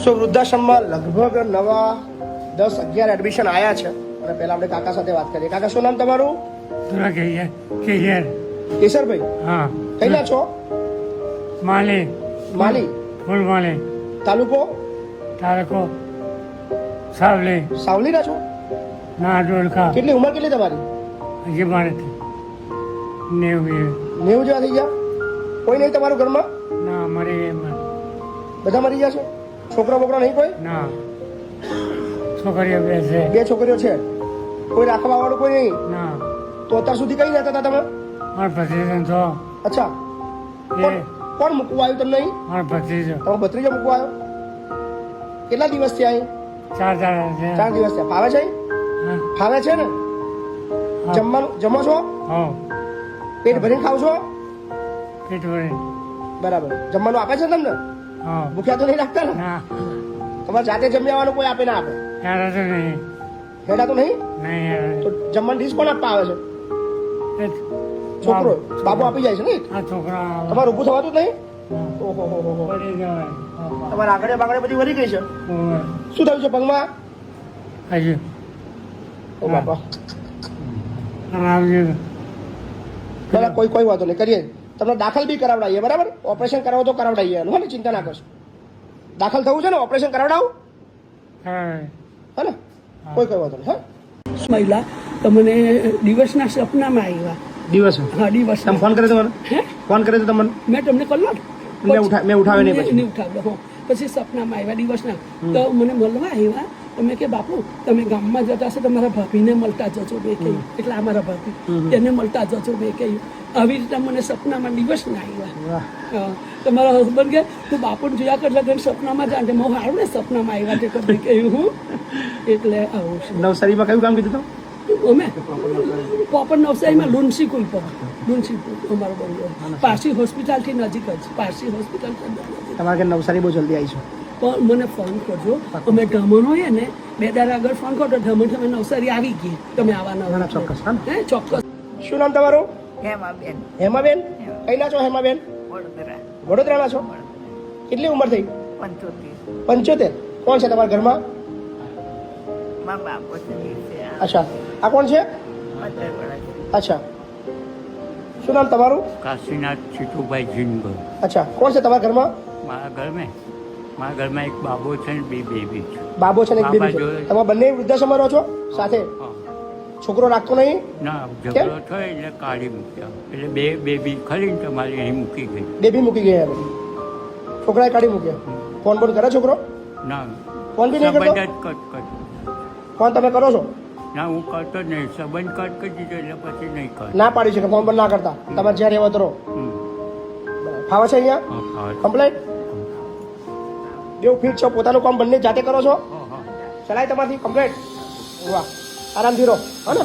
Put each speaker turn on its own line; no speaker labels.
સો વૃદ્ધાશ્રમમાં લગભગ નવા 10-11 એડમિશન આવ્યા છે અને પહેલા આપણે કાકા સાથે વાત કરીએ. કાકા શું નામ તમારું? કેશરભાઈ.
હા.
કઈના છો?
માલી.
માલી.
ફૂલ માલી.
તાલુકો?
સાવલી.
સાવલીના છો?
ના ડોલકા.
કેટલી ઉંમર કેટલી તમારી?
હજી મારે 90
જેવા થઈ ગયા? કોઈ નહીં તમારું ઘરમાં?
ના મરી ગઈ.
બધા મરી ગયા છે? છોકરા બોકરા નહીં કોઈ?
ના છોકરીઓ બે છે.
2 છોકરીઓ છે. કોઈ રાખવા વાળું કોઈ નહીં?
ના.
તો અત્યાર સુધી કઈ રહેતા હતા તમે?
મારો ભત્રીજો તો.
અચ્છા. કોણ મૂકવા આવ્યું તમને અહીં?
મારો ભત્રીજો.
તમારો ભત્રીજો મૂકવા આવ્યો? કેટલા દિવસથી અહીં?
4 દાડા છે.
4 દિવસ થયા. ફાવે છે અહીં?
હા.
ફાવે છે ને? જમવાનું જમો છો?
હો.
પેટ ભરીને ખાવ છો?
પેટ ભરી.
બરાબર. જમવાનું આપે છે તમને?
હા.
ભૂખ્યા તો નહીં રાખતા ને?
ના.
તમારે જાતે જમી આવવાનું કોઈ આપે ના આપે?
યાર તો નહીં.
હેડા તો નહીં?
નહીં યાર.
તો જમવાની ડીશ કોણ આપવા આવે છે? છોકરો. બાબુ આપી જાય છે ને?
આ છોકરા.
તમારે ઊભું થવાતું જ નહીં? ઓહો હો હો.
પડી જવાય.
તમારે આગળ બાગડે બધી વળી ગઈ છે.
ઓય.
શું થયું છે પગમાં?
હજી.
ઓ બાપા.
આવજો.
પેલા કોઈ વાંધો નહીં કરીએ. તમને દાખલ બી કરાવડાવીએ, બરાબર? ઓપરેશન કરાવો તો કરાવડાવીએ, હે ને? ચિંતા ના કરશો. દાખલ થવું છે ને? ઓપરેશન કરાવડાવું, હે ને? કોઈ વાંધો નહીં. હા.
મહિલા તમને દિવસના સપનામાં આવ્યા.
દિવસ?
હા, દિવસ.
તમે ફોન કર્યો તમને?
હે?
ફોન કર્યો તો તમને?
મેં તમને કલાક
મેં ઉઠાવ્યો નહીં પછી?
નહીં ઉઠાવ્યો. પછી સપનામાં આવ્યા દિવસના. તો મને મળવા આવ્યા. તમે કે બાપુ તમે ગામમાં જતા હશો તમારા ભાભીને મળતા જજો બે કહ્યું. એટલે અમારા ભાભી એને મળતા જજો બે કહ્યું. આવી રીતે મને સપનામાં દિવસના આવ્યા. તમારા હસબન્ડ કે તું બાપુને જોયા કર લગન સપનામાં જાણે હું હારું ને સપનામાં આવ્યા તે કરી કહ્યું હું. એટલે આવું છે.
નવસારીમાં કયું કામ કીધું તમે?
અમે પોપર નવસારીમાં લુન્સી કુલ પર લુન્સી કુલ અમારો બંગલો પારસી હોસ્પિટલથી નજીક જ. પારસી હોસ્પિટલ
તમારે કે નવસારી બહુ જલ્દી આવીશું.
પણ મને ફોન કરજો. અમે ઢમણ હોઈએ ને 2 દાડા આગળ ફોન કરજો. ઢમણ નવસારી આવી ગઈ. તમે આવવાના
ચોક્કસ.
હે ચોક્કસ.
શું નામ તમારું?
હેમાબેન.
હેમાબેન. કઈ ના છો હેમાબેન?
વડોદરા.
વડોદરાના છો? કેટલી ઉંમર થઈ?
75.
75. કોણ છે તમારા ઘરમાં?
મારા બાપો છે.
અચ્છા. આ કોણ છે? અચ્છા. શું નામ તમારું?
કાશીનાથ છીટુભાઈ જીનગર.
અચ્છા. કોણ છે તમારા ઘરમાં?
મારા ઘરમાં એક બાબો છે ને 2 બેબી છે.
બાબો છે ને એક બેબી છે. તમે બંને વૃદ્ધાશ્રમમાં રહો છો સાથે? છોકરો રાખતો નહીં?
ના, ઝઘડો થયો એટલે કાઢી મૂક્યા. એટલે 2 બેબી ખરી ને તમારી અહીં મૂકી ગઈ.
બેબી મૂકી ગયા હવે. છોકરાએ કાઢી મૂક્યા. ફોન બોન કરે છોકરો?
ના.
ફોન બી નહીં કરતો?
સંબંધ જ કટ.
ફોન તમે કરો છો?
ના, હું કરતો જ નહીં. સંબંધ કટ કરી દીધો એટલે પછી નહીં કર.
ના પાડી છે કે ફોન બંધ ના કરતા. તમારે જ્યાં રહેવા તો રહો. ફાવે છે અહીંયા કમ્પ્લેટ? બેવ ફિટ છો? પોતાનું કામ બંને જાતે કરો છો? ચલાય તમારથી કમ્પ્લેટ? વાહ. આરામથી રહો, હા ને?